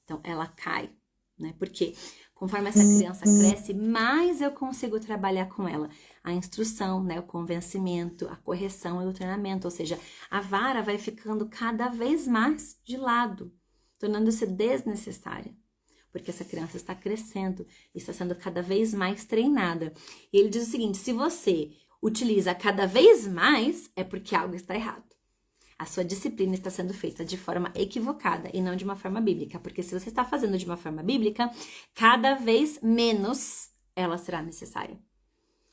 Então, ela cai, né? Porque conforme essa criança cresce, mais eu consigo trabalhar com ela. A instrução, né? O convencimento, a correção e o treinamento. Ou seja, a vara vai ficando cada vez mais de lado, tornando-se desnecessária. Porque essa criança está crescendo e está sendo cada vez mais treinada. E ele diz o seguinte, se você utiliza cada vez mais, é porque algo está errado. A sua disciplina está sendo feita de forma equivocada e não de uma forma bíblica. Porque se você está fazendo de uma forma bíblica, cada vez menos ela será necessária.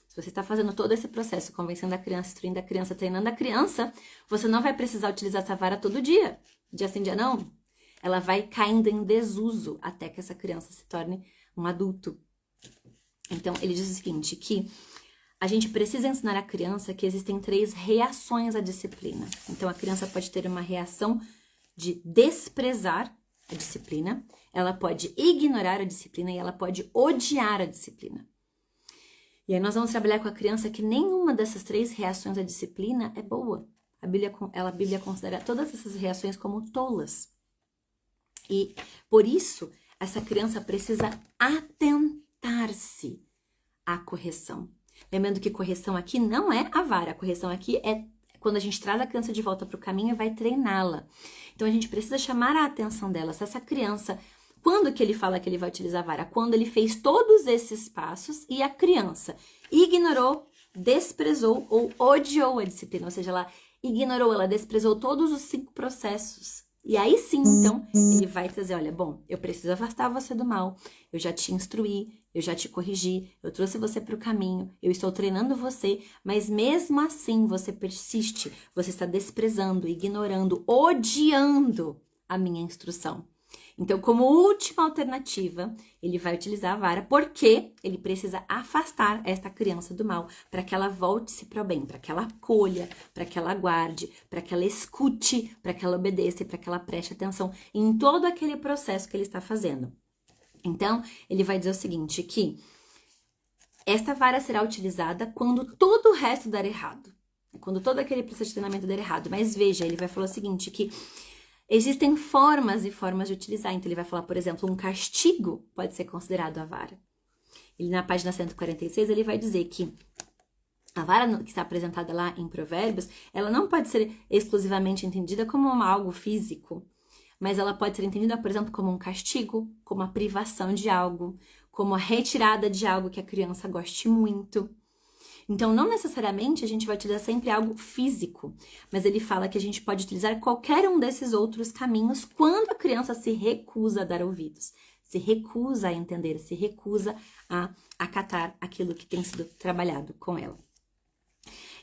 Se você está fazendo todo esse processo, convencendo a criança, instruindo a criança, treinando a criança, você não vai precisar utilizar essa vara todo dia. dia sim, dia não, ela vai caindo em desuso até que essa criança se torne um adulto. Então, ele diz o seguinte, que a gente precisa ensinar a criança que existem 3 reações à disciplina. Então, a criança pode ter uma reação de desprezar a disciplina, ela pode ignorar a disciplina e ela pode odiar a disciplina. E aí nós vamos trabalhar com a criança que nenhuma dessas 3 reações à disciplina é boa. A Bíblia considera todas essas reações como tolas. E por isso, essa criança precisa atentar-se à correção. Lembrando que correção aqui não é a vara, a correção aqui é quando a gente traz a criança de volta para o caminho e vai treiná-la. Então a gente precisa chamar a atenção dela. Se essa criança, quando que ele fala que ele vai utilizar a vara? Quando ele fez todos esses passos e a criança ignorou, desprezou ou odiou a disciplina, ou seja, ela ignorou, ela desprezou todos os 5 processos. E aí sim, então, ele vai trazer, olha, bom, eu preciso afastar você do mal, eu já te instruí, eu já te corrigi, eu trouxe você para o caminho, eu estou treinando você, mas mesmo assim você persiste, você está desprezando, ignorando, odiando a minha instrução. Então, como última alternativa, ele vai utilizar a vara porque ele precisa afastar esta criança do mal para que ela volte-se para o bem, para que ela acolha, para que ela guarde, para que ela escute, para que ela obedeça e para que ela preste atenção em todo aquele processo que ele está fazendo. Então, ele vai dizer o seguinte, que esta vara será utilizada quando todo o resto der errado, quando todo aquele processo de treinamento der errado. Mas veja, ele vai falar o seguinte, que existem formas e formas de utilizar. Então, ele vai falar, por exemplo, um castigo pode ser considerado a vara. Ele, na página 146, ele vai dizer que a vara que está apresentada lá em Provérbios, ela não pode ser exclusivamente entendida como algo físico, mas ela pode ser entendida, por exemplo, como um castigo, como a privação de algo, como a retirada de algo que a criança goste muito. Então, não necessariamente a gente vai utilizar sempre algo físico, mas ele fala que a gente pode utilizar qualquer um desses outros caminhos quando a criança se recusa a dar ouvidos, se recusa a entender, se recusa a acatar aquilo que tem sido trabalhado com ela.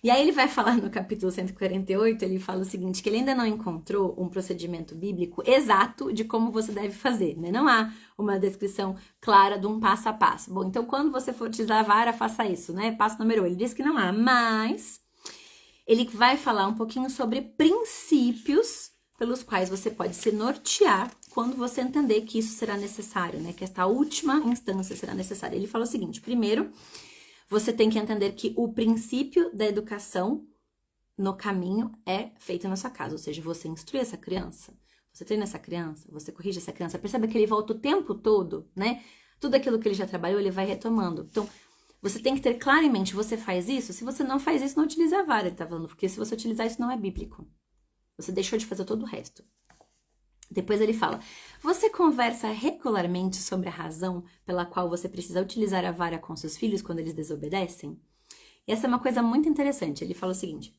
E aí ele vai falar no capítulo 148, ele fala o seguinte, que ele ainda não encontrou um procedimento bíblico exato de como você deve fazer, né? Não há uma descrição clara de um passo a passo. Bom, então quando você for utilizar a vara, faça isso, né? Passo número 1, ele diz que não há, mas ele vai falar um pouquinho sobre princípios pelos quais você pode se nortear quando você entender que isso será necessário, né? Que esta última instância será necessária. Ele fala o seguinte, primeiro, você tem que entender que o princípio da educação no caminho é feito na sua casa. Ou seja, você instrui essa criança, você treina essa criança, você corrige essa criança. Percebe que ele volta o tempo todo, né? Tudo aquilo que ele já trabalhou, ele vai retomando. Então, você tem que ter claro em mente, você faz isso? Se você não faz isso, não utiliza a vara, ele tá falando. Porque se você utilizar isso, não é bíblico. Você deixou de fazer todo o resto. Depois ele fala, você conversa regularmente sobre a razão pela qual você precisa utilizar a vara com seus filhos quando eles desobedecem? E essa é uma coisa muito interessante. Ele fala o seguinte,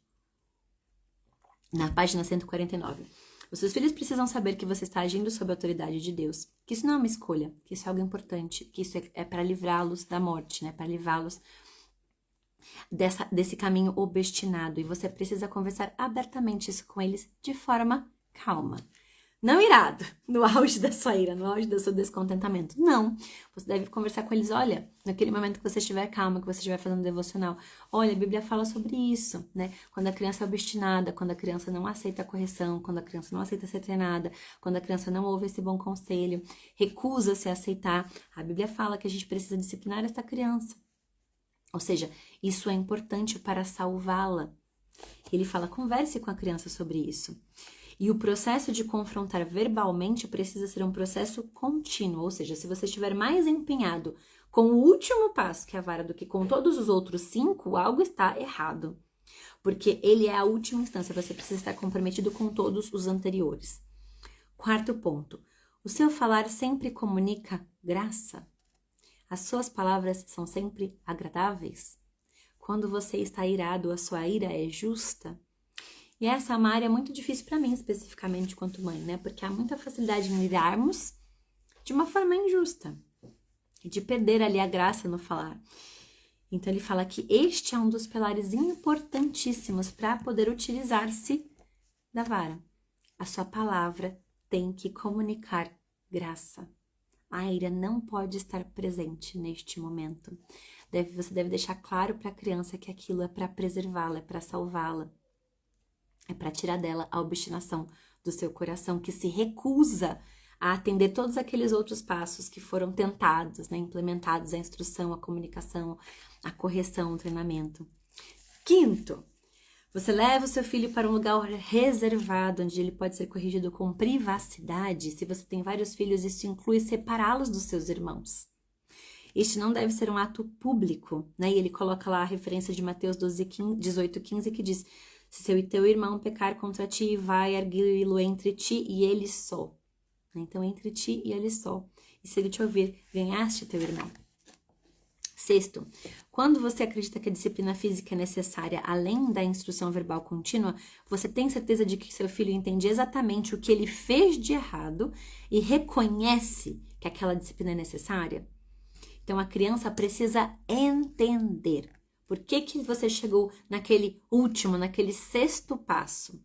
na página 149. Os seus filhos precisam saber que você está agindo sob a autoridade de Deus, que isso não é uma escolha, que isso é algo importante, que isso é para livrá-los da morte, né? Para livrá-los desse caminho obstinado. E você precisa conversar abertamente isso com eles de forma calma. Não irado, no auge da sua ira, no auge do seu descontentamento. Não. Você deve conversar com eles, olha, naquele momento que você estiver calma, que você estiver fazendo devocional. Olha, a Bíblia fala sobre isso, né? Quando a criança é obstinada, quando a criança não aceita a correção, quando a criança não aceita ser treinada, quando a criança não ouve esse bom conselho, recusa-se a aceitar. A Bíblia fala que a gente precisa disciplinar esta criança. Ou seja, isso é importante para salvá-la. Ele fala, converse com a criança sobre isso. E o processo de confrontar verbalmente precisa ser um processo contínuo, ou seja, se você estiver mais empenhado com o último passo, que é a vara, do que com todos os outros 5, algo está errado. Porque ele é a última instância, você precisa estar comprometido com todos os anteriores. 4º ponto, o seu falar sempre comunica graça? As suas palavras são sempre agradáveis? Quando você está irado, a sua ira é justa? E essa é uma área muito difícil para mim, especificamente, quanto mãe, né? Porque há muita facilidade em irarmos de uma forma injusta. E de perder ali a graça no falar. Então, ele fala que este é um dos pilares importantíssimos para poder utilizar-se da vara. A sua palavra tem que comunicar graça. A ira não pode estar presente neste momento. Você deve deixar claro para a criança que aquilo é para preservá-la, é para salvá-la. É para tirar dela a obstinação do seu coração, que se recusa a atender todos aqueles outros passos que foram tentados, né, implementados, a instrução, a comunicação, a correção, o treinamento. Quinto, você leva o seu filho para um lugar reservado, onde ele pode ser corrigido com privacidade. Se você tem vários filhos, isso inclui separá-los dos seus irmãos. Este não deve ser um ato público, né? E ele coloca lá a referência de Mateus 18:15, que diz: se seu e teu irmão pecar contra ti, vai arguí-lo entre ti e ele só. Então, entre ti e ele só. E se ele te ouvir, ganhaste teu irmão. Sexto, quando você acredita que a disciplina física é necessária além da instrução verbal contínua, você tem certeza de que seu filho entende exatamente o que ele fez de errado e reconhece que aquela disciplina é necessária? Então, a criança precisa entender por que você chegou naquele sexto passo.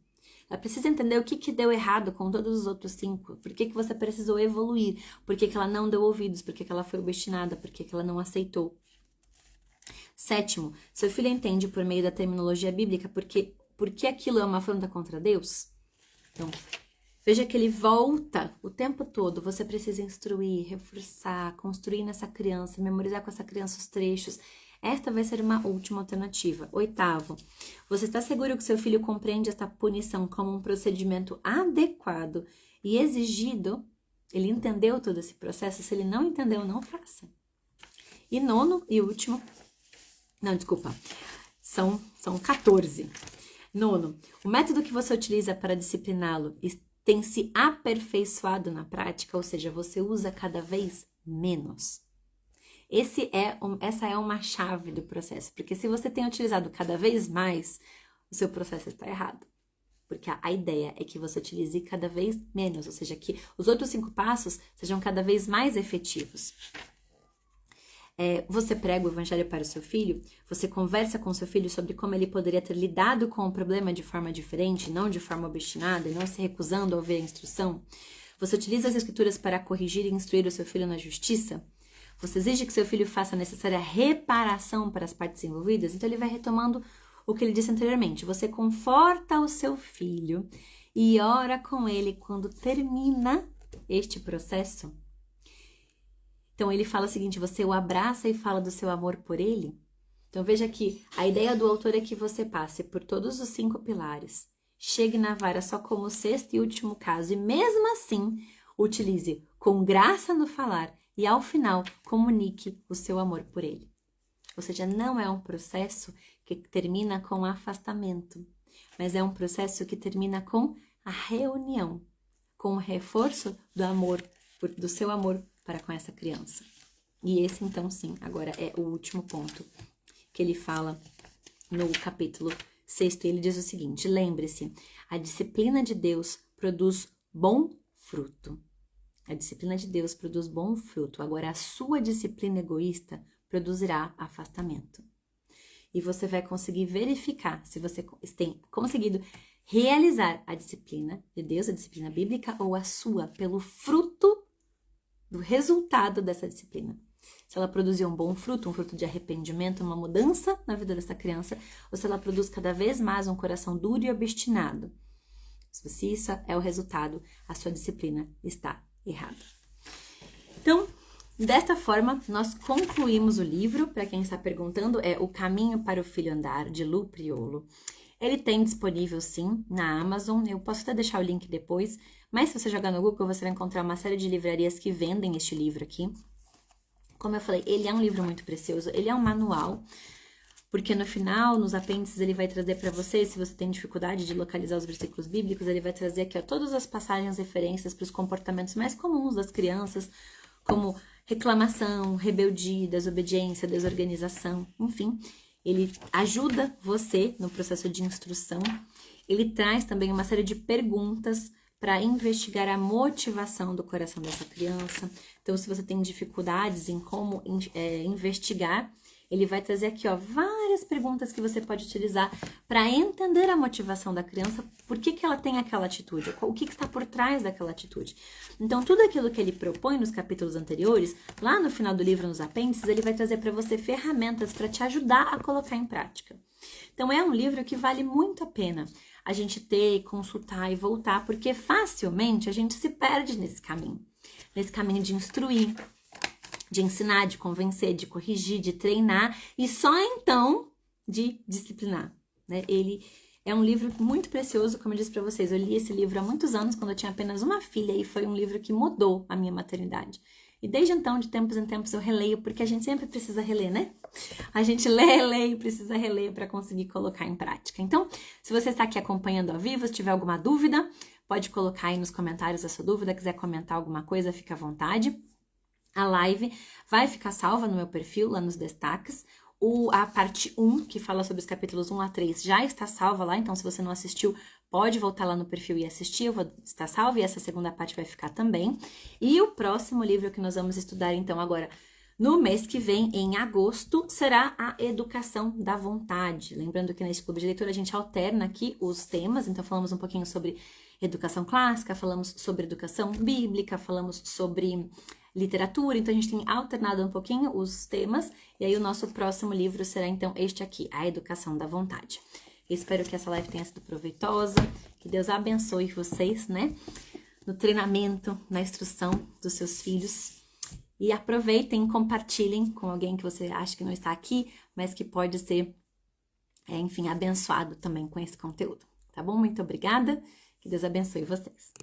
Ela precisa entender o que deu errado com todos os outros 5. Por que você precisou evoluir? Por que ela não deu ouvidos? Por que ela foi obstinada? Por que ela não aceitou? Sétimo, seu filho entende por meio da terminologia bíblica porque aquilo é uma afronta contra Deus? Então, veja que ele volta o tempo todo. Você precisa instruir, reforçar, construir nessa criança, memorizar com essa criança os trechos. Esta vai ser uma última alternativa. Oitavo, você está seguro que seu filho compreende esta punição como um procedimento adequado e exigido? Ele entendeu todo esse processo? Se ele não entendeu, não faça. E nono e último, são 14. Nono, o método que você utiliza para discipliná-lo tem se aperfeiçoado na prática, ou seja, você usa cada vez menos. Essa é uma chave do processo, porque se você tem utilizado cada vez mais, o seu processo está errado. Porque a ideia é que você utilize cada vez menos, ou seja, que os outros 5 passos sejam cada vez mais efetivos. Você prega o evangelho para o seu filho, você conversa com o seu filho sobre como ele poderia ter lidado com o problema de forma diferente, não de forma obstinada, e não se recusando a ouvir a instrução. Você utiliza as escrituras para corrigir e instruir o seu filho na justiça. Você exige que seu filho faça a necessária reparação para as partes envolvidas, então ele vai retomando o que ele disse anteriormente. Você conforta o seu filho e ora com ele quando termina este processo. Então, ele fala o seguinte: você o abraça e fala do seu amor por ele. Então, veja que a ideia do autor é que você passe por todos os 5 pilares, chegue na vara só como o 6º e último caso, e mesmo assim, utilize com graça no falar e, ao final, comunique o seu amor por ele. Ou seja, não é um processo que termina com afastamento, mas é um processo que termina com a reunião, com o reforço do amor, do seu amor para com essa criança. E esse, então, sim, agora é o último ponto que ele fala no capítulo 6. Ele diz o seguinte: lembre-se, a disciplina de Deus produz bom fruto. A disciplina de Deus produz bom fruto. Agora, a sua disciplina egoísta produzirá afastamento. E você vai conseguir verificar se você tem conseguido realizar a disciplina de Deus, a disciplina bíblica, ou a sua, pelo fruto do resultado dessa disciplina. Se ela produziu um bom fruto, um fruto de arrependimento, uma mudança na vida dessa criança, ou se ela produz cada vez mais um coração duro e obstinado. Se isso é o resultado, a sua disciplina está errada. Então, desta forma, nós concluímos o livro. Para quem está perguntando, é O Caminho para o Filho Andar, de Lu Priolo. Ele tem disponível, sim, na Amazon. Eu posso até deixar o link depois, mas se você jogar no Google, você vai encontrar uma série de livrarias que vendem este livro aqui. Como eu falei, ele é um livro muito precioso, ele é um manual, porque no final, nos apêndices, ele vai trazer para você, se você tem dificuldade de localizar os versículos bíblicos, ele vai trazer aqui todas as passagens, referências para os comportamentos mais comuns das crianças, como reclamação, rebeldia, desobediência, desorganização, enfim. Ele ajuda você no processo de instrução. Ele traz também uma série de perguntas para investigar a motivação do coração dessa criança. Então, se você tem dificuldades em como investigar Ele vai trazer aqui, ó, várias perguntas que você pode utilizar para entender a motivação da criança, por que ela tem aquela atitude, o que está por trás daquela atitude. Então, tudo aquilo que ele propõe nos capítulos anteriores, lá no final do livro, nos apêndices, ele vai trazer para você ferramentas para te ajudar a colocar em prática. Então, é um livro que vale muito a pena a gente ter, consultar e voltar, porque facilmente a gente se perde nesse caminho de instruir, de ensinar, de convencer, de corrigir, de treinar e só então de disciplinar, né? Ele é um livro muito precioso, como eu disse para vocês. Eu li esse livro há muitos anos, quando eu tinha apenas uma filha, e foi um livro que mudou a minha maternidade. E desde então, de tempos em tempos, eu releio, porque a gente sempre precisa reler, né? A gente lê e precisa reler para conseguir colocar em prática. Então, se você está aqui acompanhando ao vivo, se tiver alguma dúvida, pode colocar aí nos comentários a sua dúvida. Quiser comentar alguma coisa, fica à vontade. A live vai ficar salva no meu perfil, lá nos destaques. A parte 1, que fala sobre os capítulos 1 a 3, já está salva lá. Então, se você não assistiu, pode voltar lá no perfil e assistir. Eu vou estar salva e essa segunda parte vai ficar também. E o próximo livro que nós vamos estudar, então, agora, no mês que vem, em agosto, será a Educação da Vontade. Lembrando que nesse clube de leitura a gente alterna aqui os temas. Então, falamos um pouquinho sobre educação clássica, falamos sobre educação bíblica, falamos sobre literatura, então a gente tem alternado um pouquinho os temas, e aí o nosso próximo livro será então este aqui, A Educação da Vontade. Espero que essa live tenha sido proveitosa, que Deus abençoe vocês, né, no treinamento, na instrução dos seus filhos, e aproveitem, compartilhem com alguém que você acha que não está aqui, mas que pode ser, enfim, abençoado também com esse conteúdo, tá bom? Muito obrigada, que Deus abençoe vocês.